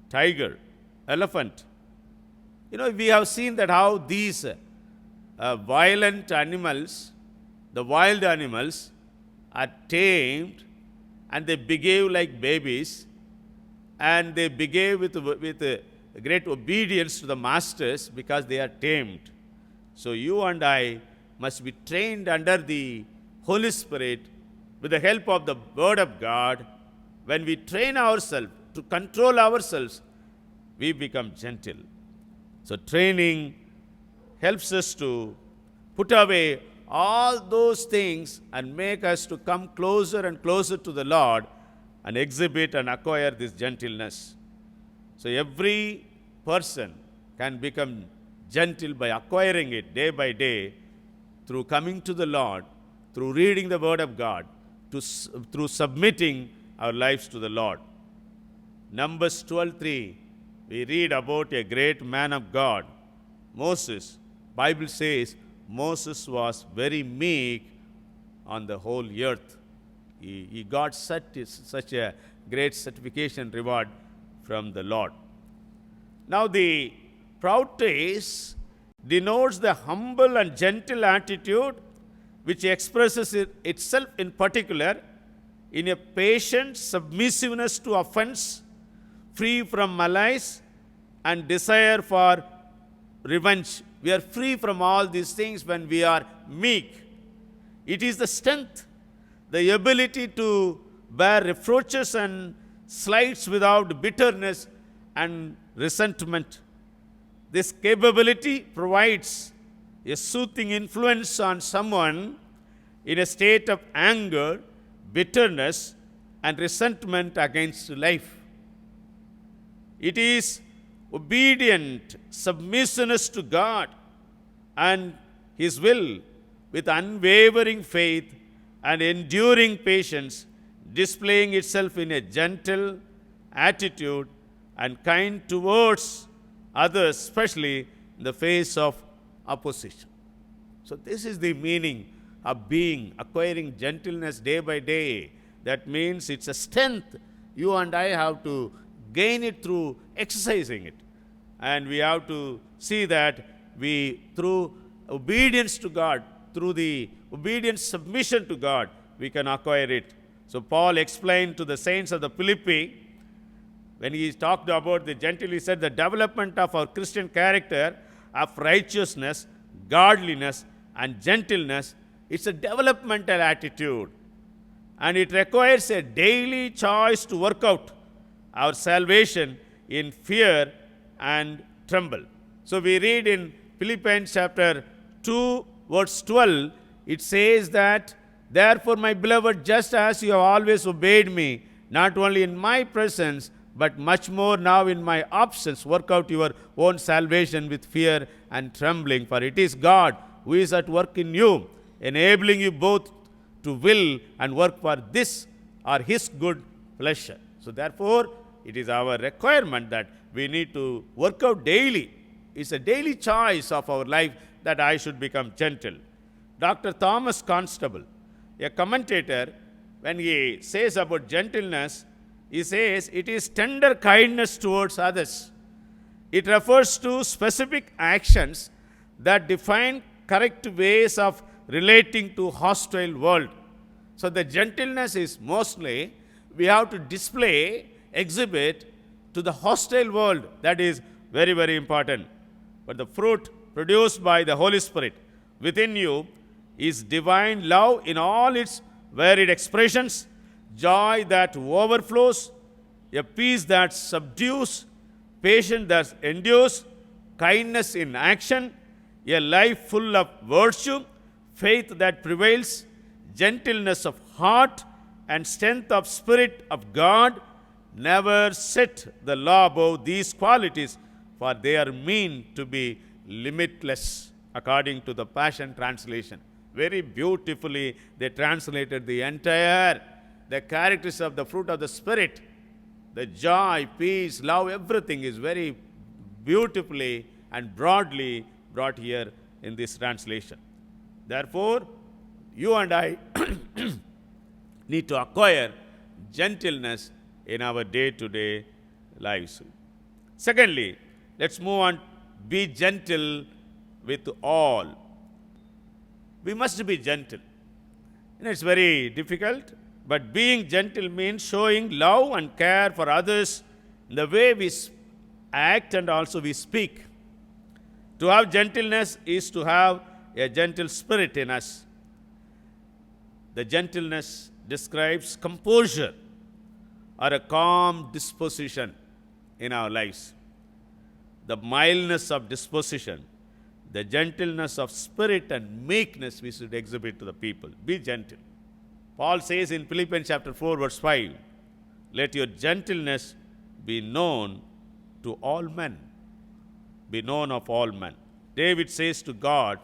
tiger, elephant. We have seen that how these violent animals, the wild animals, are tamed and they behave like babies and they behave with great obedience to the masters because they are tamed. So you and I must be trained under the Holy Spirit with the help of the Word of God. When we train ourselves to control ourselves, we become gentle. So training helps us to put away all those things and make us to come closer and closer to the Lord and exhibit and acquire this gentleness. So every person can become gentle by acquiring it day by day through coming to the Lord, through reading the Word of God, through submitting our lives to the Lord. Numbers 12:3, we read about a great man of God, Moses. Bible says Moses was very meek on the whole earth. He got such a great certification reward from the Lord. Now the proutes denotes the humble and gentle attitude which expresses itself in particular in a patient submissiveness to offense, free from malice and desire for revenge. We are free from all these things when we are meek. It is the strength, the ability to bear reproaches and slights without bitterness and resentment. This capability provides a soothing influence on someone in a state of anger, bitterness, and resentment against life. It is obedient submissiveness to God and His will with unwavering faith and enduring patience, displaying itself in a gentle attitude and kind towards others, especially in the face of opposition. So this is the meaning of acquiring gentleness day by day. That means it's a strength. You and I have to gain it through exercising it. And we have to see that through obedience to God, through the obedient submission to God, we can acquire it. So Paul explained to the saints of the Philippi, when he talked about the gentle, he said the development of our Christian character of righteousness, godliness, and gentleness, it's a developmental attitude. And it requires a daily choice to work out our salvation in fear and tremble. So we read in Philippians chapter 2, verse 12, it says that, therefore, my beloved, just as you have always obeyed me, not only in my presence, but much more now in my absence, work out your own salvation with fear and trembling. For it is God who is at work in you, enabling you both to will and work for this or His good pleasure. So therefore, it is our requirement that we need to work out daily. It's a daily choice of our life that I should become gentle. Dr. Thomas Constable, a commentator, when he says about gentleness, he says it is tender kindness towards others. It refers to specific actions that define correct ways of relating to hostile world. So the gentleness is mostly we have to display, exhibit to the hostile world. That is very, very important. But the fruit produced by the Holy Spirit within you is divine love in all its varied expressions, joy that overflows, a peace that subdues, patience that endures, kindness in action, a life full of virtue, faith that prevails, gentleness of heart, and strength of spirit of God. Never set the law above these qualities, for they are meant to be limitless, according to the Passion Translation. Very beautifully they translated the entire, the characters of the fruit of the Spirit. The joy, peace, love, everything is very beautifully and broadly brought here in this translation. Therefore, you and I need to acquire gentleness in our day-to-day lives. Secondly, let's move on. Be gentle with all. We must be gentle. It's very difficult, but being gentle means showing love and care for others in the way we act and also we speak. To have gentleness is to have a gentle spirit in us. The gentleness describes composure or a calm disposition in our lives. The mildness of disposition, the gentleness of spirit and meekness we should exhibit to the people. Be gentle. Paul says in Philippians chapter 4 verse 5, let your gentleness be known to all men. Be known of all men. David says to God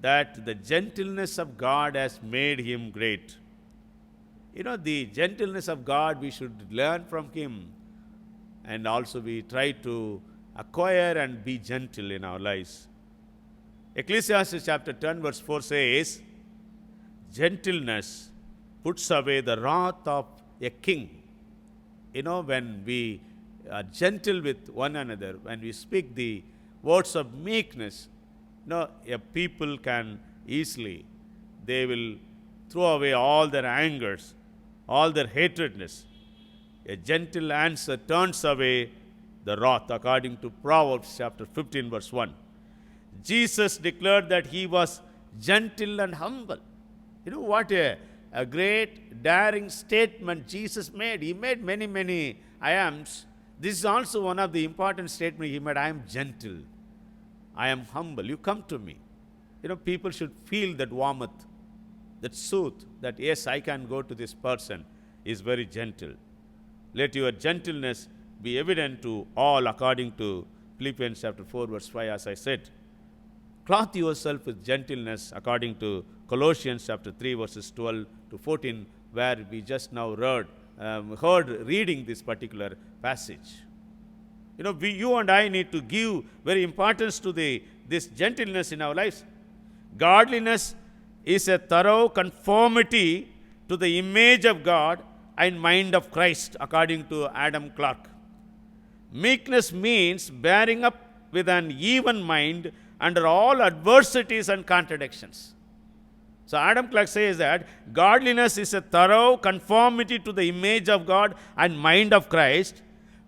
that the gentleness of God has made him great. The gentleness of God, we should learn from him, and also we try to acquire and be gentle in our lives. Ecclesiastes chapter 10 verse 4 says, gentleness puts away the wrath of a king. When we are gentle with one another, when we speak the words of meekness, a people can easily, they will throw away all their angers, all their hatredness. A gentle answer turns away the wrath, according to Proverbs chapter 15 verse 1. Jesus declared that he was gentle and humble. What a great daring statement Jesus made. He made many, many I ams. This is also one of the important statements he made. I am gentle. I am humble. You come to me. People should feel that warmth, that soothe, that yes, I can go to this person, is very gentle. Let your gentleness be evident to all, according to Philippians chapter 4 verse 5, as I said. Clothe yourself with gentleness, according to Colossians chapter 3 verses 12 to 14, where we just now heard reading this particular passage. You and I need to give very importance to this gentleness in our lives. Godliness is a thorough conformity to the image of God and mind of Christ, according to Adam Clarke. Meekness means bearing up with an even mind under all adversities and contradictions. So Adam Clarke says that godliness is a thorough conformity to the image of God and mind of Christ.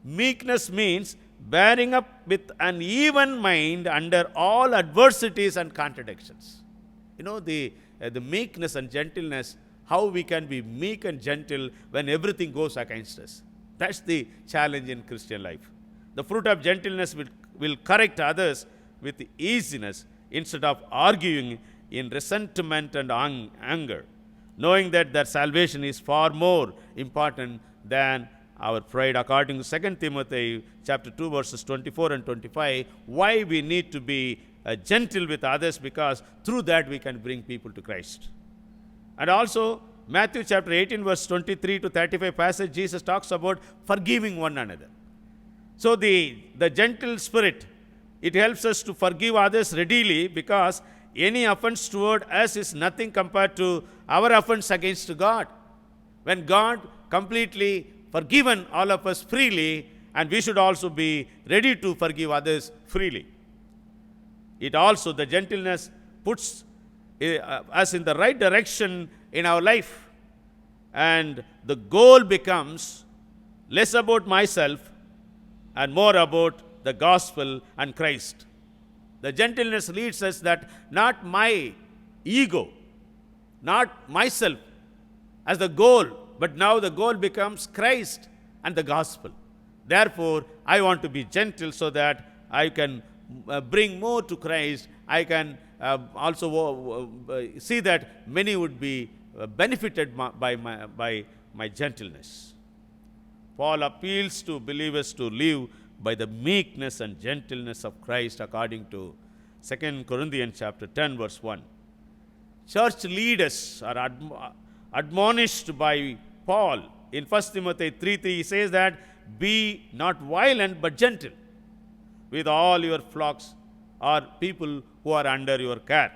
Meekness means bearing up with an even mind under all adversities and contradictions. The meekness and gentleness, how we can be meek and gentle when everything goes against us. That's the challenge in Christian life. The fruit of gentleness will correct others with easiness instead of arguing in resentment and anger, knowing that their salvation is far more important than our pride, according to 2 Timothy chapter 2 verses 24 and 25, why we need to be gentle with others, because through that we can bring people to Christ. And also Matthew chapter 18 verse 23 to 35 passage, Jesus talks about forgiving one another. So the gentle spirit, it helps us to forgive others readily, because any offense toward us is nothing compared to our offense against God. When God completely forgiven all of us freely, and we should also be ready to forgive others freely. It also, the gentleness puts us in the right direction in our life. And the goal becomes less about myself and more about the gospel and Christ. The gentleness leads us that not my ego, not myself as the goal, but now the goal becomes Christ and the gospel. Therefore, I want to be gentle so that I can bring more to Christ. I can also see that many would be benefited by my gentleness. Paul appeals to believers to live by the meekness and gentleness of Christ according to 2 Corinthians chapter 10 verse 1. Church leaders are admonished by Paul in 1 Timothy 3:3. He says that, be not violent but gentle with all your flocks or people who are under your care.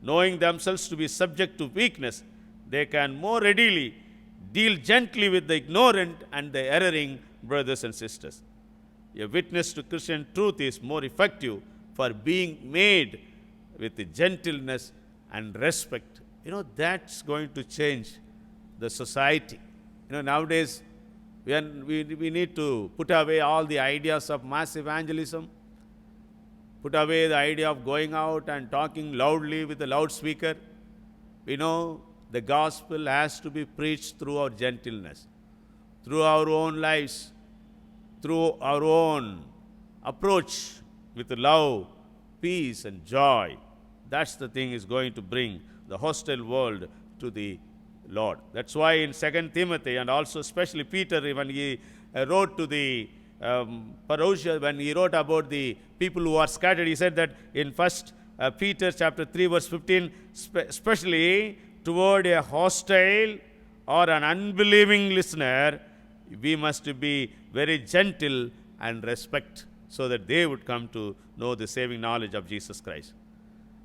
Knowing themselves to be subject to weakness, they can more readily deal gently with the ignorant and the erring brothers and sisters. A witness to Christian truth is more effective for being made with gentleness and respect. That's going to change the society. Nowadays, we need to put away all the ideas of mass evangelism, put away the idea of going out and talking loudly with a loudspeaker. We know the gospel has to be preached through our gentleness, through our own lives, through our own approach with love, peace, and joy. That's the thing is going to bring the hostile world to the Lord. That's why in 2 Timothy and also especially Peter, when he wrote to the Parousia, when he wrote about the people who are scattered, he said that in 1 Peter chapter 3 verse 15, especially toward a hostile or an unbelieving listener, we must be very gentle and respect so that they would come to know the saving knowledge of Jesus Christ.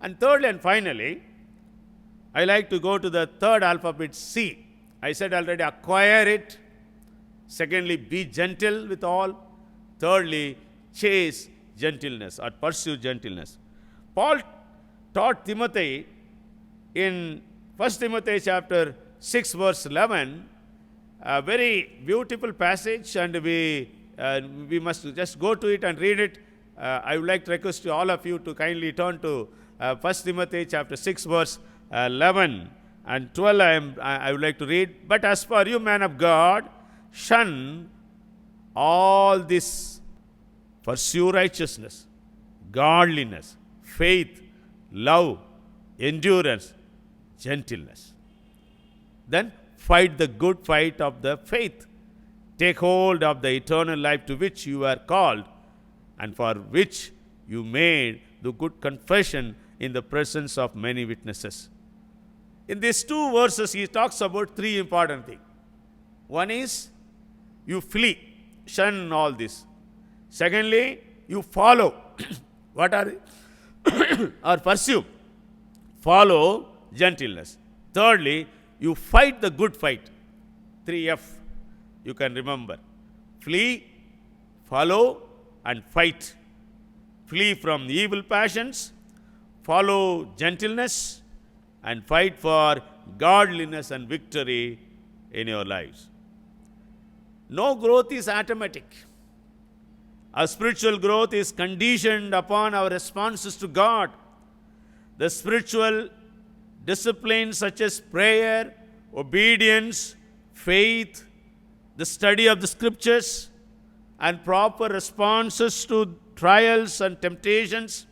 And thirdly and finally, I like to go to the third alphabet, C. I said already, acquire it. Secondly, be gentle with all. Thirdly, chase gentleness or pursue gentleness. Paul taught Timothy in 1 Timothy chapter 6 verse 11, a very beautiful passage, and we must just go to it and read it. I would like to request to all of you to kindly turn to 1 Timothy chapter 6 verse 11 and 12. I would like to read. But as for you, man of God, shun all this. Pursue righteousness, godliness, faith, love, endurance, gentleness. Then fight the good fight of the faith. Take hold of the eternal life to which you are called and for which you made the good confession in the presence of many witnesses. In these two verses, he talks about three important things. One is you flee, shun all this. Secondly, you follow. What are they? Or pursue. Follow gentleness. Thirdly, you fight the good fight. 3F. You can remember. Flee, follow, and fight. Flee from evil passions, follow gentleness, and fight for godliness and victory in your lives. No growth is automatic. Our spiritual growth is conditioned upon our responses to God. The spiritual disciplines such as prayer, obedience, faith, the study of the scriptures, and proper responses to trials and temptations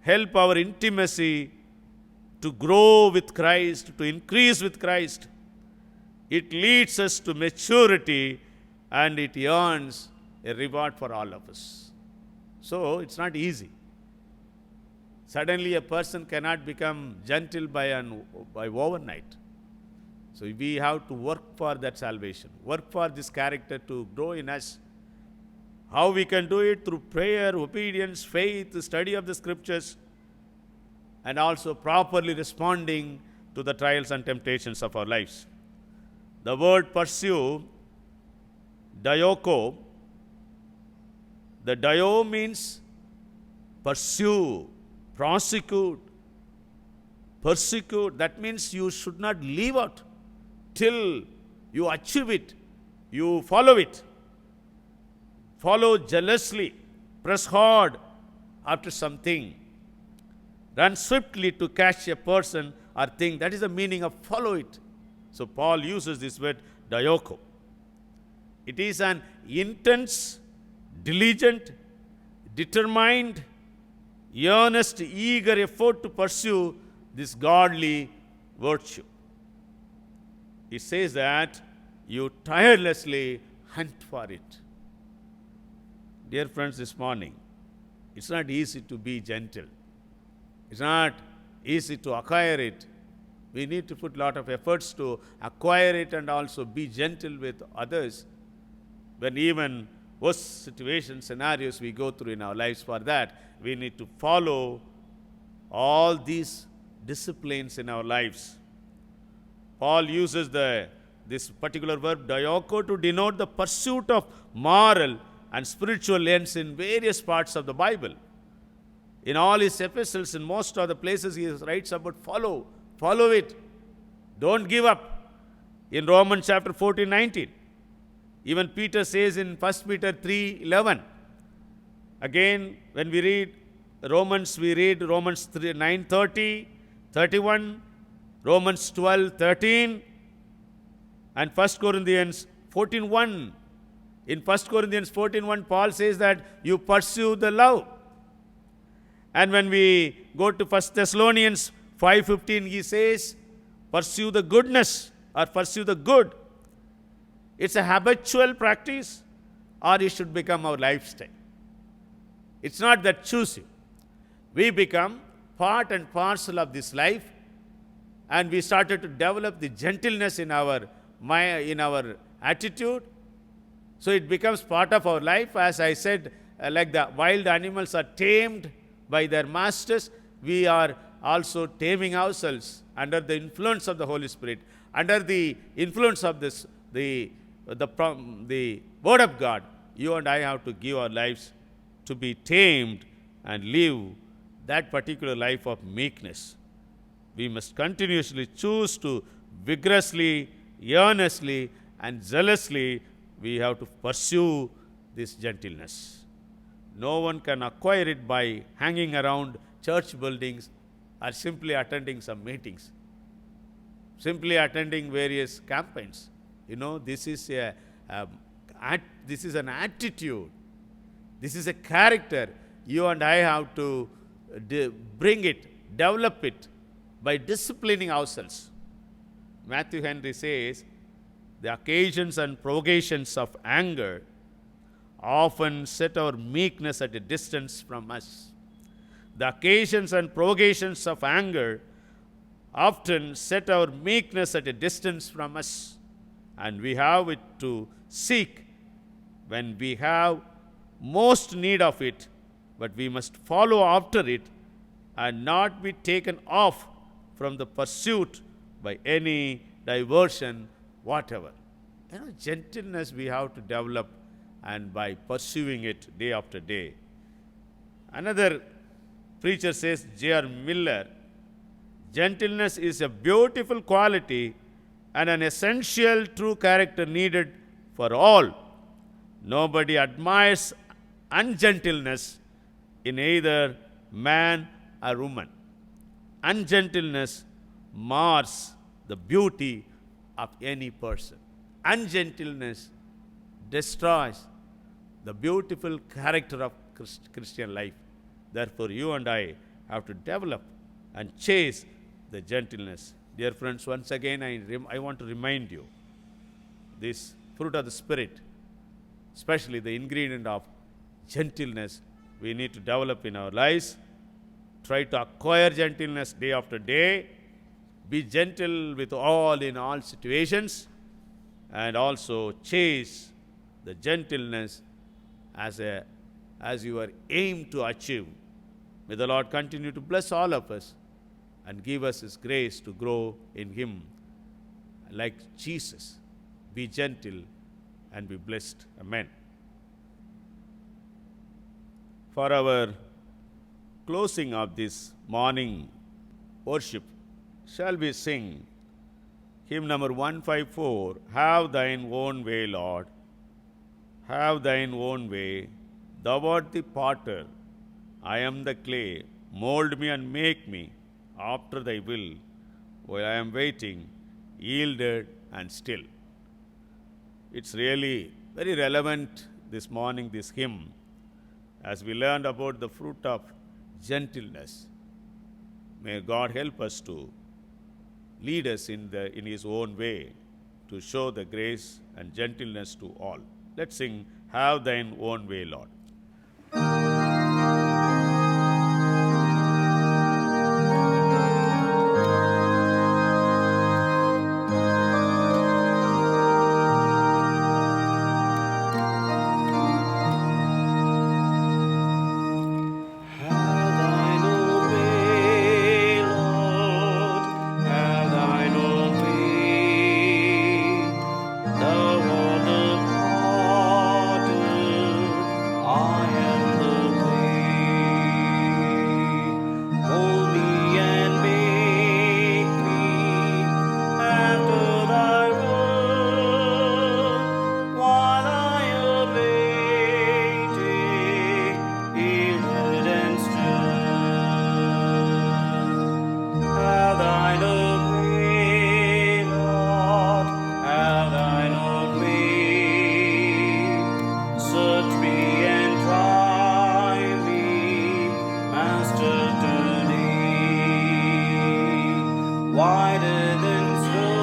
help our intimacy to grow with Christ, to increase with Christ. It leads us to maturity and it earns a reward for all of us. So it's not easy. Suddenly a person cannot become gentle by overnight. So we have to work for that salvation, work for this character to grow in us. How we can do it? Through prayer, obedience, faith, study of the scriptures, and also properly responding to the trials and temptations of our lives. The word pursue, dioko, The dio means pursue, prosecute, persecute. That means you should not leave out till you achieve it. You follow it. Follow jealously. Press hard after something. Run swiftly to catch a person or thing. That is the meaning of follow it. So Paul uses this word dioko. It is an intense, diligent, determined, earnest, eager effort to pursue this godly virtue. It says that you tirelessly hunt for it. Dear friends, this morning, it's not easy to be gentle. It's not easy to acquire it. We need to put a lot of efforts to acquire it and also be gentle with others. When even worst situations, scenarios we go through in our lives, for that, we need to follow all these disciplines in our lives. Paul uses this particular verb, dioko, to denote the pursuit of moral and spiritual ends in various parts of the Bible. In all his epistles, in most of the places, he writes about follow it. Don't give up. In Romans chapter 14, 19. Even Peter says in 1 Peter 3, 11. Again, when we read Romans, we read Romans 3, 9, 30, 31, Romans 12, 13, and 1 Corinthians 14, 1. In 1 Corinthians 14:1, Paul says that you pursue the love. And when we go to 1 Thessalonians 5:15, he says, pursue the goodness or pursue the good. It's a habitual practice or it should become our lifestyle. It's not that choosing. We become part and parcel of this life, and we started to develop the gentleness in our attitude. So it becomes part of our life. As I said, like the wild animals are tamed by their masters, we are also taming ourselves under the influence of the Holy Spirit, under the influence of the Word of God. You and I have to give our lives to be tamed and live that particular life of meekness. We must continuously choose to vigorously, earnestly, and zealously we have to pursue this gentleness. No one can acquire it by hanging around church buildings or simply attending some meetings, simply attending various campaigns. This is an attitude. This is a character. You and I have to bring it, develop it by disciplining ourselves. Matthew Henry says, the occasions and provocations of anger often set our meekness at a distance from us. The occasions and provocations of anger often set our meekness at a distance from us, and we have it to seek when we have most need of it, but we must follow after it and not be taken off from the pursuit by any diversion whatever. Gentleness we have to develop, and by pursuing it day after day. Another preacher says, J.R. Miller, gentleness is a beautiful quality and an essential true character needed for all. Nobody admires ungentleness in either man or woman. Ungentleness mars the beauty of any person. Ungentleness destroys the beautiful character of Christian life. Therefore, you and I have to develop and chase the gentleness. Dear friends, once again, I want to remind you, this fruit of the Spirit, especially the ingredient of gentleness, we need to develop in our lives. Try to acquire gentleness day after day. Be gentle with all in all situations, and also chase the gentleness as your aim to achieve. May the Lord continue to bless all of us and give us His grace to grow in Him like Jesus. Be gentle and be blessed. Amen. For our closing of this morning worship, shall we sing hymn number 154, Have Thine Own Way, Lord. Have Thine Own Way. Thou art the potter, I am the clay. Mold me and make me after Thy will, while I am waiting, yielded and still. It's really very relevant this morning, this hymn, as we learned about the fruit of gentleness. May God help us to lead us in His own way to show the grace and gentleness to all. Let's sing, Have Thine Own Way, Lord. Have thine own way, Lord, have thine own way. Thou art the potter, I am the clay. Mold me and make me after thy will, while I am waiting, yielded and still. Have thine own way, Lord, have thine own way. Search me and try me, Master, today. Whiter than snow,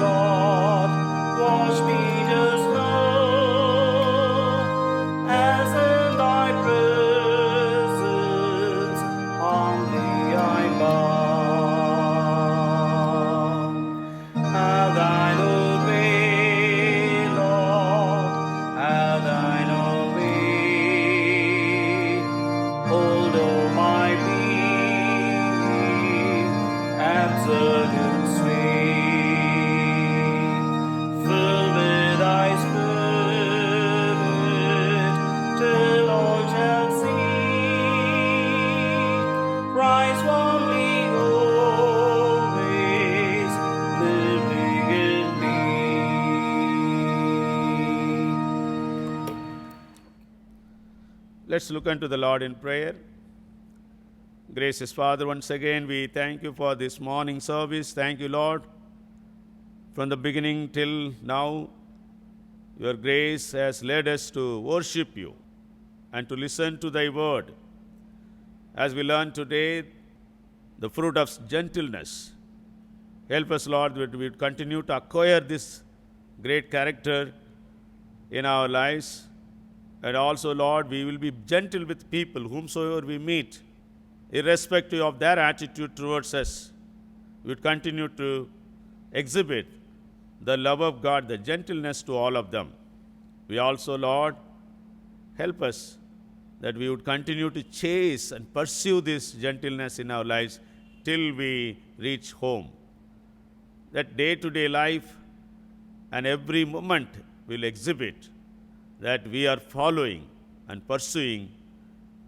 Lord, wash me to snow, as in thy presence humbly I bow. Have thine own way, Lord, have thine own way. Hold o'er my being, absolute sway. Fill with thy spirit, till all shall see. Rise from me always, living in me. Let's look unto the Lord in prayer. Gracious Father, once again we thank you for this morning service. Thank you, Lord. From the beginning till now, your grace has led us to worship you and to listen to thy word. As we learn today, the fruit of gentleness. Help us, Lord, that we continue to acquire this great character in our lives. And also, Lord, we will be gentle with people, whomsoever we meet, irrespective of their attitude towards us. We would continue to exhibit the love of God, the gentleness to all of them. We also, Lord, help us that we would continue to chase and pursue this gentleness in our lives till we reach home. That day-to-day life and every moment will exhibit that we are following and pursuing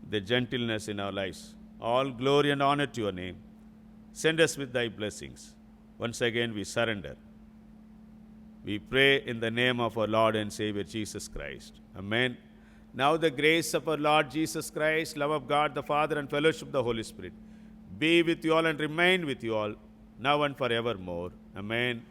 the gentleness in our lives. All glory and honor to your name. Send us with thy blessings. Once again we surrender. We pray in the name of our Lord and Savior Jesus Christ. Amen. Now the grace of our Lord Jesus Christ, love of God the Father, and fellowship of the Holy Spirit be with you all and remain with you all, now and forevermore. Amen.